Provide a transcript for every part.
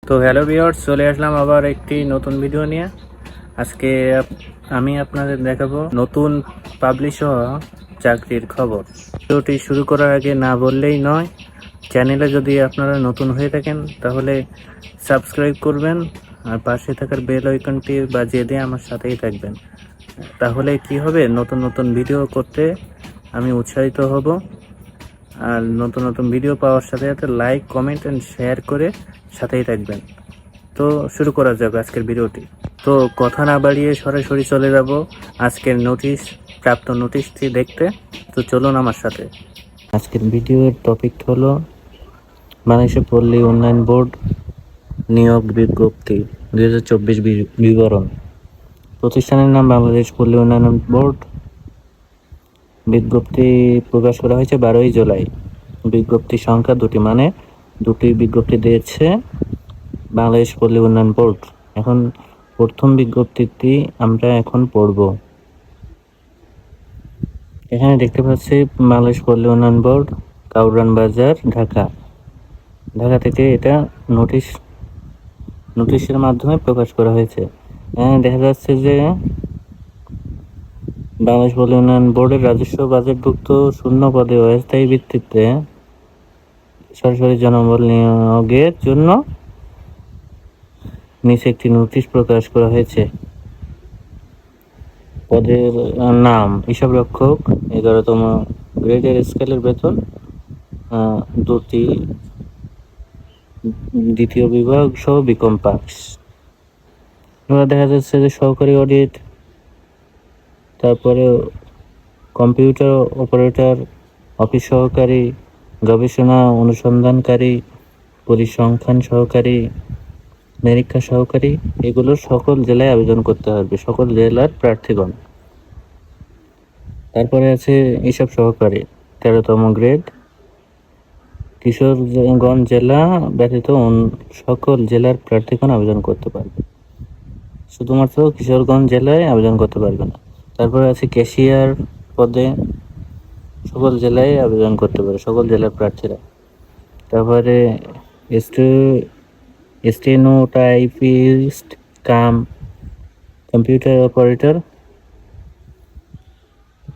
তো hello viewers, চলে আসলাম আবার একটি নতুন ভিডিও নিয়ে। আজকে আমি আপনাদের দেখাবো নতুন পাবলিশ হওয়া চাকরির খবর। ভিডিওটি শুরু করার আগে না বললেই নয়, চ্যানেলে যদি আপনারা নতুন হয়ে থাকেন তাহলে সাবস্ক্রাইব করবেন আর পাশে থাকার বেল আইকনটি বাজিয়ে দিয়ে আমার সাথেই থাকবেন। তাহলে কি হবে, নতুন নতুন ভিডিও করতে আমি উৎসাহিত হব। আর নতুন নতুন ভিডিও পাওয়ার সাথে সাথে লাইক, কমেন্ট অ্যান্ড শেয়ার করে সাথেই থাকবেন। তো শুরু করা যাক আজকের ভিডিওটি। তো কথা না বাড়িয়ে সরাসরি চলে যাব আজকের প্রাপ্ত নোটিশটি দেখতে। তো চলুন আমার সাথে। আজকের ভিডিওর টপিক হলো বাংলাদেশের পল্লী উন্নয়ন বোর্ড নিয়োগ বিজ্ঞপ্তি 2024 বিবরণ। প্রতিষ্ঠানের নাম বাংলাদেশ পল্লী উন্নয়ন বোর্ড। বিজ্ঞপ্তি প্রকাশ করা হয়েছে 12ই জুলাই। বিজ্ঞপ্তি সংখ্যা দুটি, মানে দুটি বিজ্ঞপ্তি দিয়েছে বাংলাদেশ পল্লী উন্নয়ন বোর্ড। এখন প্রথম বিজ্ঞপ্তিটি আমরা এখন পড়ব। এখানে দেখতে পাচ্ছি বাংলাদেশ পল্লী উন্নয়ন বোর্ড, কাউরান বাজার, ঢাকা থেকে এটা নোটিশের মাধ্যমে প্রকাশ করা হয়েছে। এখানে দেখা যাচ্ছে যে বাংলাদেশ পল্লী উন্নয়ন বোর্ডের রাজস্ব বাজেটভুক্ত শূন্য পদে অস্থায়ী ভিত্তিতে সরাসরি জনবল নিয়োগের জন্য নিচে একটি নোটিশ প্রকাশ করা হয়েছে। পদের নাম হিসাব রক্ষক, 11তম গ্রেডের স্কেলের বেতন, দুটি দ্বিতীয় বিভাগ সহ বিকম পাস। এবার দেখা যাচ্ছে যে সহকারী অডিট, তারপরে কম্পিউটার অপারেটর, অফিস সহকারী, গবেষণা অনুসন্ধানকারী, পরিসংখ্যান সহকারী, নিরীক্ষা সহকারী, এগুলো সকল জেলায় আবেদন করতে হবে, সকল জেলার প্রার্থীগণ। তারপরে আছে হিসাব সহকারী, 13তম গ্রেড, কিশোরগঞ্জ জেলা ব্যতীত সকল জেলার প্রার্থীগণ আবেদন করতে পারবে, শুধুমাত্র কিশোরগঞ্জ জেলায় আবেদন করতে পারবে না। তারপরে আছে ক্যাশিয়ার পদে, সকল জেলায় আবেদন করতে পারে, সকল জেলার প্রার্থীরা। তারপরে স্টেনোটাইপিস্ট কাম কম্পিউটার অপারেটর,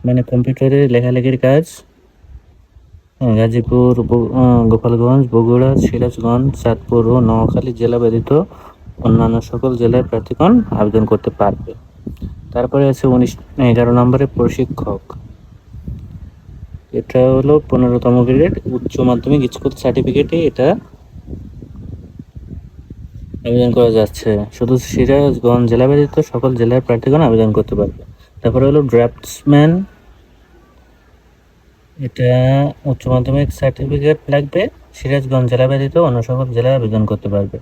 মানে কম্পিউটারে লেখালেখির কাজ, গাজীপুর, গোপালগঞ্জ, বগুড়া, সিরাজগঞ্জ, চাঁদপুর ও নোয়াখালী জেলা ব্যতীত অন্যান্য সকল জেলার প্রার্থীগণ আবেদন করতে পারবে। তারপরে আছে 11 নম্বরে প্রশিক্ষক, এটা হলো 15তম গ্রেড, উচ্চ মাধ্যমিক স্কুল সার্টিফিকেটে এটা আবেদন করা যাচ্ছে। শুধু সিরাজগঞ্জ জেলা ব্যতীত সকল জেলার প্রার্থীগণ আবেদন করতে পারবে। তারপরে হলো ড্রাফটসম্যান, এটা উচ্চ মাধ্যমিক সার্টিফিকেট লাগবে, সিরাজগঞ্জ জেলা ব্যতীত অন্য সকল জেলায় আবেদন করতে পারবে।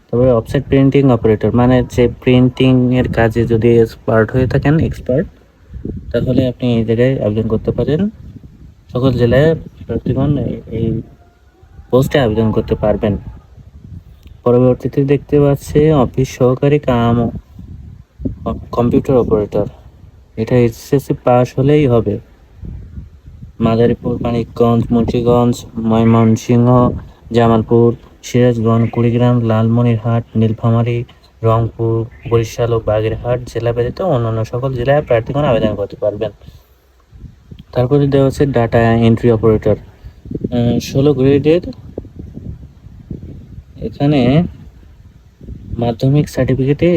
তারপরে অফসেট প্রিন্টিং অপারেটর, মানে যে প্রিন্টিং এর কাজে যদি এক্সপার্ট হয়ে থাকেন, তাহলে আপনি এই জায়গায় আবেদন করতে পারেন। সকল জেলায় প্রার্থীগণ এই পোস্টে আবেদন করতে পারবেন। পরবর্তীতে দেখতে পাচ্ছি অফিস সহকারী কাম কম্পিউটার অপারেটর, এটা এসএসসি পাস হলেই হবে। মাদারীপুর, মানিকগঞ্জ, মুন্সিগঞ্জ, ময়মনসিংহ, জামালপুর, সিরাজগঞ্জ, কুড়িগ্রাম, লালমনিরহাট, নীলফামারী, রংপুর, বরিশাল ও বাগেরহাট জেলা ব্যতীত অন্যান্য সকল জেলায় প্রার্থীগণ আবেদন করতে পারবেন। তারপরে দেওয়া হচ্ছে ডাটা এন্ট্রি অপারেটর, 16 গ্রেডের, এখানে মাধ্যমিক সার্টিফিকেটে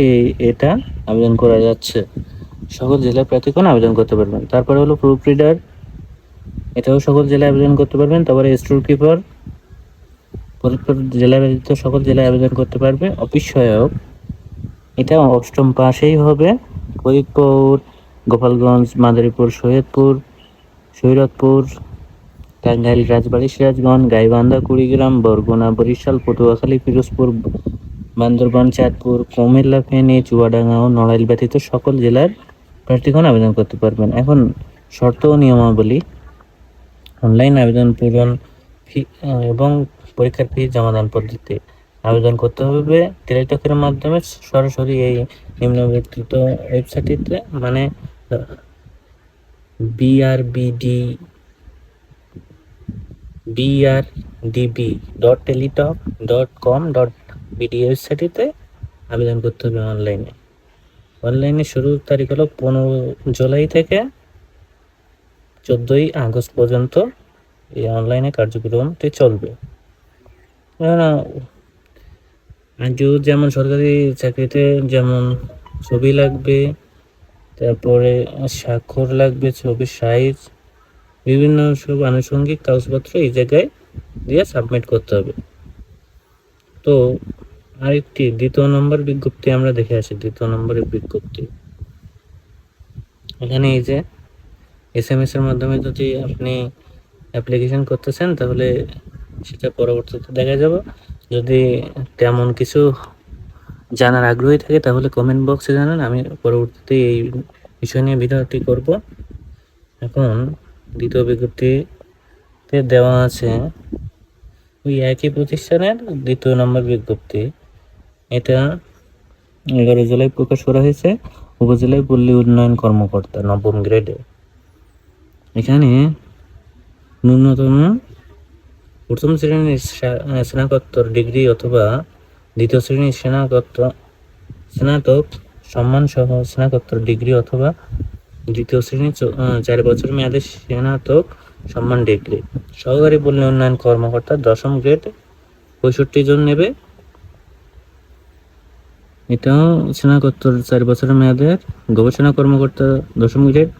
এটা আবেদন করা যাচ্ছে, সকল জেলার প্রার্থীগণ আবেদন করতে পারবেন। তারপরে হলো প্রুফ রিডার, এটাও সকল জেলায় আবেদন করতে পারবেন। তারপরে স্টোর কিপার, ফরিদপুর জেলা ব্যতীত সকল জেলায় আবেদন করতে পারবে। অফিস সহায়ক, এটা 8ম পাশেই হবে। ফরিদপুর, গোপালগঞ্জ, মাদারীপুর, শরীয়তপুর, টাঙ্গাইল, রাজবাড়ী, সিরাজগঞ্জ, গাইবান্ধা, কুড়িগ্রাম, বরগুনা, বরিশাল, পটুয়াখালী, পিরোজপুর, বান্দরবান, চাঁদপুর, কুমিল্লা, ফেনী, চুয়াডাঙ্গা ও নড়াইল ব্যতীত সকল জেলার প্রার্থীগণ আবেদন করতে পারবেন। এখন শর্ত ও নিয়মাবলী, অনলাইন আবেদন পূরণ ফি এবং পরীক্ষার ফি জমাদান পদ্ধতি, আবেদন করতে হবে টেলিটকের মাধ্যমে সরাসরি এই নিম্নবর্ণিত ওয়েবসাইটটিতে, মানে brdb.teletalk.com বিডি ওয়েবসাইটে আবেদন করতে হবে অনলাইনে। অনলাইনে শুরুর তারিখ হলো 15 জুলাই থেকে 14 আগস্ট পর্যন্ত এই অনলাইনে কার্যক্রমটি চলবে। আজও যেমন সরকারি চাকরিতে যেমন ছবি লাগবে, তারপরে স্বাক্ষর লাগবে, ছবির সাইজ, বিভিন্ন সব আনুষঙ্গিক কাগজপত্র এই জায়গায় দিয়ে সাবমিট করতে হবে। তো আরেকটি 2 নম্বর বিজ্ঞপ্তি আমরা দেখে আসি। 2 নম্বরের বিজ্ঞপ্তি এখানে এই যে SMS এর মাধ্যমে যদি আপনি অ্যাপ্লিকেশন করতেছেন তাহলে সেটা পরবর্তীতে দেখা যাবে। যদি তেমন কিছু জানার আগ্রহী থাকে তাহলে কমেন্ট বক্সে জানান, আমি পরবর্তীতে এই বিষয় নিয়ে ভিডিওটি করব। এখন দ্বিতীয় বিজ্ঞপ্তিতে দেওয়া আছে ওই একই প্রতিষ্ঠানের 2 নম্বর বিজ্ঞপ্তি। এটা 11 জুলাই প্রকাশ করা হয়েছে উপজেলায় পল্লী উন্নয়ন কর্মকর্তা 9ম গ্রেডে। এখানে ন্যূনতম প্রথম শ্রেণীর স্নাতকোত্তর ডিগ্রি অথবা দ্বিতীয় শ্রেণীর স্নাতক সম্মান সহ স্নাতকোত্তর ডিগ্রি অথবা দ্বিতীয় শ্রেণীর 4 বছর মেয়াদী স্নাতক সম্মান ডিগ্রি। সহকারী পল্লী উন্নয়ন কর্মকর্তা 10ম গ্রেড 65 জন নেবে। এটাও স্নাতকোত্তর 4 বছরের মেয়াদের গবেষণা কর্মকর্তা 10ম গ্রেড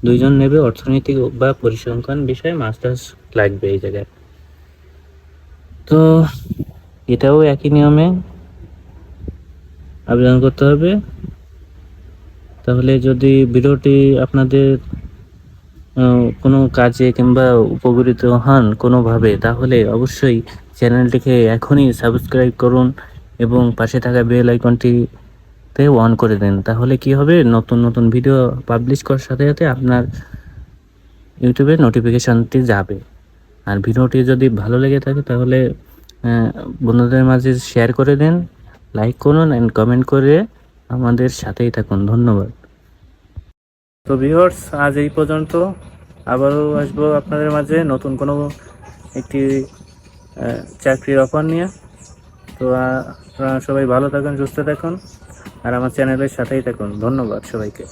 2 জন নেবে। অর্থনীতি বা পরিসংখ্যান বিষয়ে মাস্টার্স লাগবে এই জায়গায়। তো এটাও একই নিয়মে আবেদন করতে হবে। তাহলে যদি ভিডিওটি আপনাদের কোনো কাজে কিংবা উপকৃত হন কোনোভাবে, তাহলে অবশ্যই চ্যানেলটিকে এখনই সাবস্ক্রাইব করুন এবং পাশে থাকা বেল আইকনটিতে অন করে দেন। তাহলে কি হবে, নতুন নতুন ভিডিও পাবলিশ করার সাথে সাথে আপনার ইউটিউবে নোটিফিকেশনটি যাবে। আর ভিডিওটি যদি ভালো লেগে থাকে তাহলে বন্ধুদের মাঝে শেয়ার করে দেন, লাইক করুন অ্যান্ড কমেন্ট করে আমাদের সাথেই থাকুন। ধন্যবাদ। তো ভিউয়ার্স, আজ এই পর্যন্ত। আবারও আসবো আপনাদের মাঝে নতুন কোনো একটি চাকরির অফার নিয়ে। তো আপনারা সবাই ভালো থাকুন, সুস্থ থাকুন আর আমার চ্যানেলের সাথেই থাকুন। ধন্যবাদ সবাইকে।